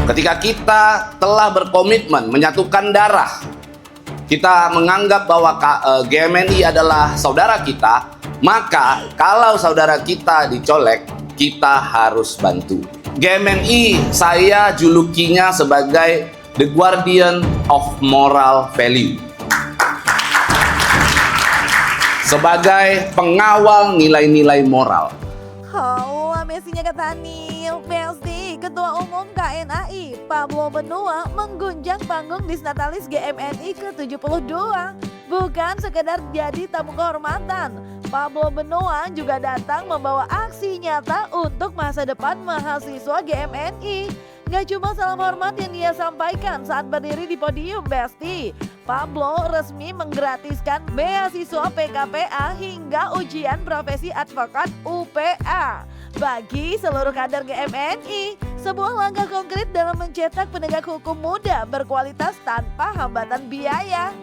Ketika kita telah berkomitmen menyatukan darah, kita menganggap bahwa GMNI adalah saudara kita, maka kalau saudara kita dicolek, kita harus bantu. GMNI saya julukinya sebagai The Guardian of Moral Value. Sebagai pengawal nilai-nilai moral. Halo, Mesinya Ketani, Mesi, Ketua Umum KNAI, Pablo Benua mengguncang panggung Disnatalis GMNI ke-72. Bukan sekedar jadi tamu kehormatan, Pablo Benua juga datang membawa aksi nyata untuk masa depan mahasiswa GMNI. Gak cuma salam hormat yang dia sampaikan saat berdiri di podium, Besti. Pablo resmi menggratiskan beasiswa PKPA hingga ujian profesi advokat UPA bagi seluruh kader GMNI. Sebuah langkah konkret dalam mencetak penegak hukum muda berkualitas tanpa hambatan biaya.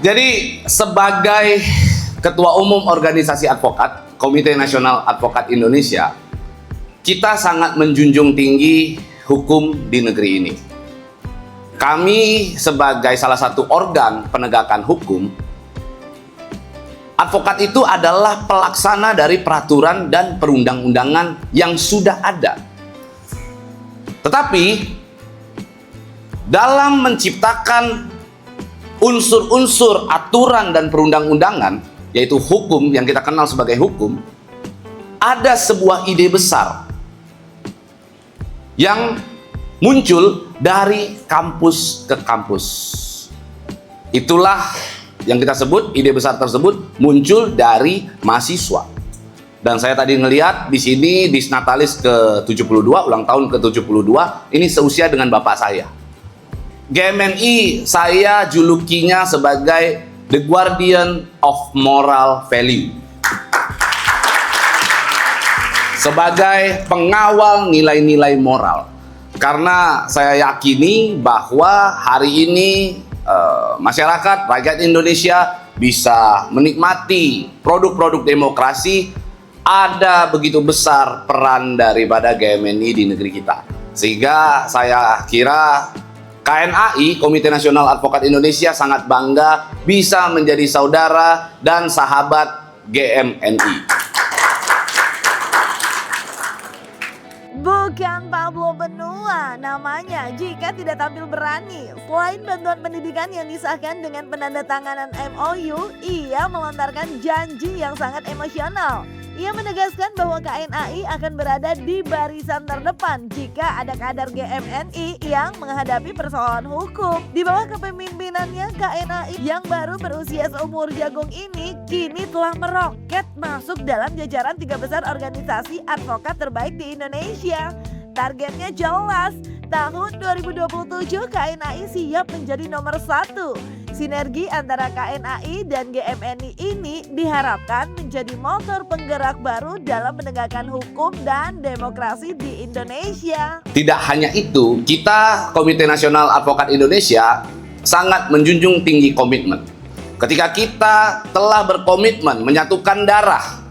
Jadi sebagai Ketua Umum Organisasi Advokat, Komite Nasional Advokat Indonesia, kita sangat menjunjung tinggi hukum di negeri ini. Kami sebagai salah satu organ penegakan hukum, advokat itu adalah pelaksana dari peraturan dan perundang-undangan yang sudah ada. Tetapi dalam menciptakan unsur-unsur aturan dan perundang-undangan, yaitu hukum yang kita kenal sebagai hukum, ada sebuah ide besar yang muncul dari kampus ke kampus. Itulah yang kita sebut, ide besar tersebut muncul dari mahasiswa. Dan saya tadi ngelihat di sini Disnatalis ke-72, ulang tahun ke-72, ini seusia dengan bapak saya. GMNI saya julukinya sebagai The Guardian of Moral Value. Sebagai pengawal nilai-nilai moral. Karena saya yakini bahwa hari ini masyarakat, rakyat Indonesia bisa menikmati produk-produk demokrasi. Ada begitu besar peran daripada GMNI di negeri kita. Sehingga saya kira KNAI, Komite Nasional Advokat Indonesia, sangat bangga bisa menjadi saudara dan sahabat GMNI. Bukan Pablo Benua namanya jika tidak tampil berani. Selain bantuan pendidikan yang disahkan dengan penandatanganan MOU, ia melontarkan janji yang sangat emosional. Ia menegaskan bahwa KNAI akan berada di barisan terdepan jika ada kader GMNI yang menghadapi persoalan hukum. Di bawah kepemimpinannya, KNAI yang baru berusia seumur jagung ini kini telah meroket masuk dalam jajaran 3 besar organisasi advokat terbaik di Indonesia. Targetnya jelas, tahun 2027 KNAI siap menjadi nomor 1. Sinergi antara KNAI dan GMNI ini diharapkan menjadi motor penggerak baru dalam menegakkan hukum dan demokrasi di Indonesia. Tidak hanya itu, kita Komite Nasional Advokat Indonesia sangat menjunjung tinggi komitmen. Ketika kita telah berkomitmen menyatukan darah,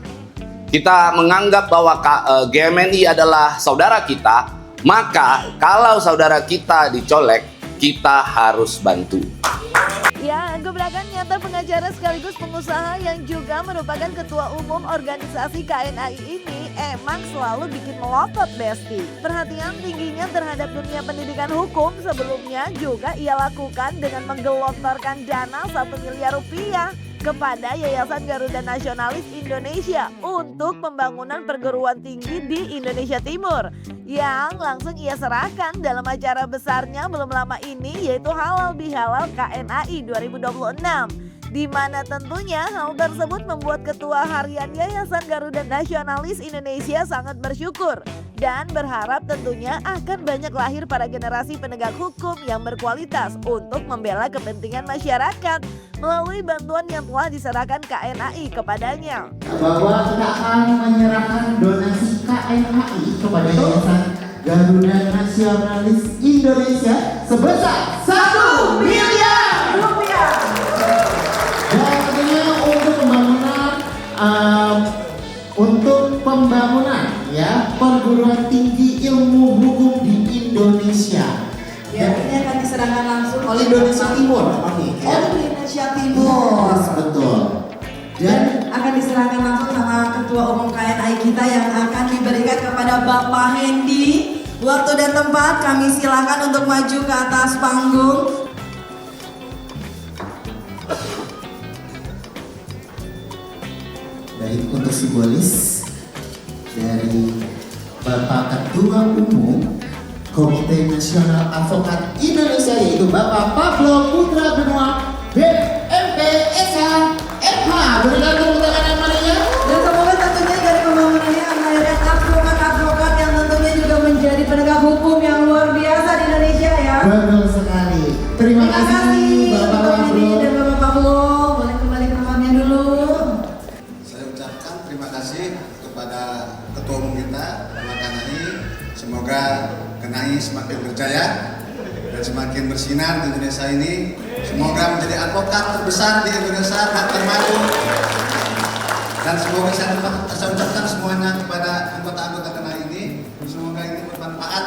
kita menganggap bahwa GMNI adalah saudara kita, maka kalau saudara kita dicolek, kita harus bantu. Ya, gebrakan nyata pengacara sekaligus pengusaha yang juga merupakan ketua umum organisasi KNAI ini emang selalu bikin melotot, Besti. Perhatian tingginya terhadap dunia pendidikan hukum sebelumnya juga ia lakukan dengan menggelontorkan dana 1 miliar rupiah kepada Yayasan Garuda Nasionalis Indonesia untuk pembangunan perguruan tinggi di Indonesia Timur yang langsung ia serahkan dalam acara besarnya belum lama ini, yaitu Halal Bihalal KNAI 2026. Di mana tentunya hal tersebut membuat Ketua Harian Yayasan Garuda Nasionalis Indonesia sangat bersyukur dan berharap tentunya akan banyak lahir para generasi penegak hukum yang berkualitas untuk membela kepentingan masyarakat melalui bantuan yang telah diserahkan KNAI kepadanya. Bahwa kita akan menyerahkan donasi KNAI kepada Yayasan Garuda Nasionalis Indonesia sebesar 1 miliar rupiah. Dan tentunya untuk pembangunan ya perguruan tinggi ilmu hukum di Indonesia. Indonesia Timur. Oke. Indonesia Timur. Yes, betul. Dan Akan diserahkan langsung sama Ketua Umum KNAI kita yang akan diberikan kepada Bapak Hendy. Waktu dan tempat kami silakan untuk maju ke atas panggung. Baik, untuk simbolis dari Bapak Ketua Umum Komite Nasional Advokat Indonesia yaitu Bapak Pablo Putra Benoa BMP SH MH. Berikan tepuk tangan yang meriah. Dan semoga tentunya dari pembangunannya akan melahirkan advokat-advokat yang tentunya juga menjadi penegak hukum yang luar biasa di Indonesia ya. Betul sekali. Terima kasih Bapak Bapak Hendy Pablo. dan Bapak Pablo. Boleh kembali ke tempatnya dulu. Saya ucapkan terima kasih kepada Ketua Umum kita, Bapak KNAI. Semoga KNAI semakin berjaya dan semakin bersinar di Indonesia ini. Semoga menjadi advokat terbesar di Indonesia dan termaju. Dan semoga saya ucapkan semuanya kepada anggota-anggota KNAI ini. Semoga ini bermanfaat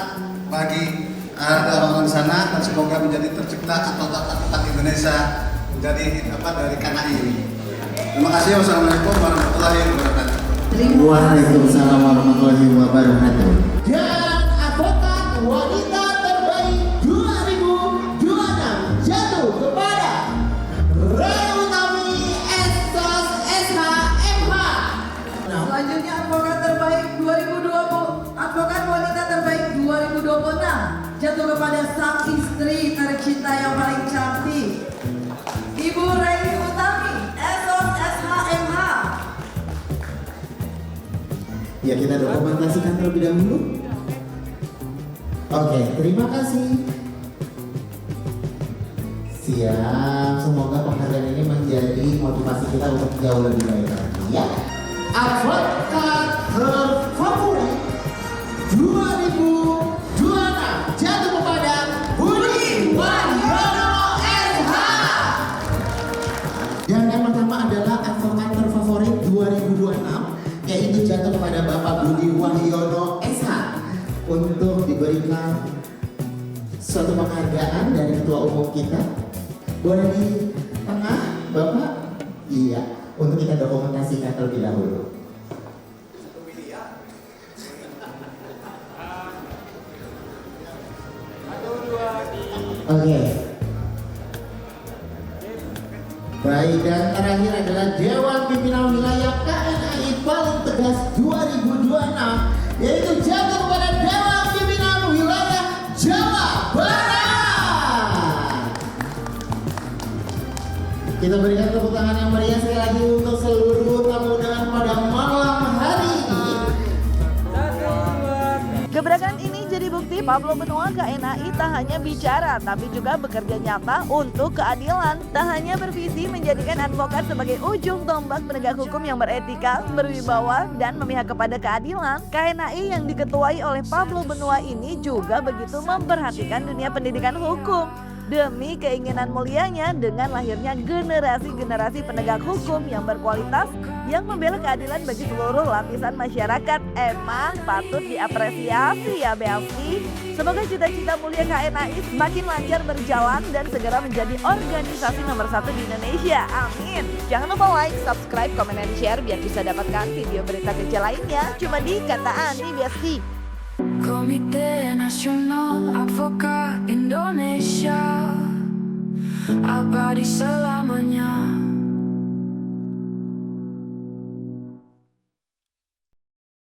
bagi orang-orang di sana dan semoga menjadi tercipta advokat Indonesia menjadi dari KNAI ini. Terima kasih. Wassalamualaikum warahmatullahi wabarakatuh. Waalaikumsalam warahmatullahi wabarakatuh. Dan advokat wanita terbaik 2026 jatuh kepada Ray Utami Estos SHMH. Selanjutnya advokat terbaik 2020, advokat wanita terbaik 2026 jatuh kepada sang istri tercinta yang paling cantik, Ibu Ray Utami Esos SHMH. Ya, kita dokumentasikan terlebih dahulu. Oke, terima kasih. Siap, semoga penghargaan ini menjadi motivasi kita untuk jauh lebih baik lagi ya. Advokat terfavorit 2026 jatuh kepada Budi Wahyono SH. Dan yang pertama adalah advokat terfavorit 2026 yaitu jatuh kepada Bapak Budi Wahyono SH untuk diberikan suatu penghargaan dari Ketua Umum kita. Boleh di tengah, Bapak? Iya, untuk kita dokumentasikan terlebih dahulu. Oke. Baik, dan terakhir adalah Dewan Pimpinan Wilayah KNAI paling tegas 2026 yaitu jatuh kepada Dewan Pimpinan Wilayah Jawa Barat. Kita berikan tepuk tangan yang meriah sekali lagi untuk seluruh tamu undangan pada malam hari ini. Gebrakan ini jadi bukti Pablo Benoa KNAI tak hanya bicara tapi juga bekerja nyata untuk keadilan. Tak hanya bervisi menjadikan advokat sebagai ujung tombak penegak hukum yang beretika, berwibawa, dan memihak kepada keadilan. KNAI yang diketuai oleh Pablo Benoa ini juga begitu memperhatikan dunia pendidikan hukum. Demi keinginan mulianya dengan lahirnya generasi-generasi penegak hukum yang berkualitas yang membela keadilan bagi seluruh lapisan masyarakat. Emang patut diapresiasi ya Belsi. Semoga cita-cita mulia KNAI semakin lancar berjalan dan segera menjadi organisasi nomor 1 di Indonesia. Amin. Jangan lupa like, subscribe, komen, dan share biar bisa dapatkan video berita kecil lainnya cuma di Kata Ani Besti. Komite Nasional Advokat Indonesia abadi selama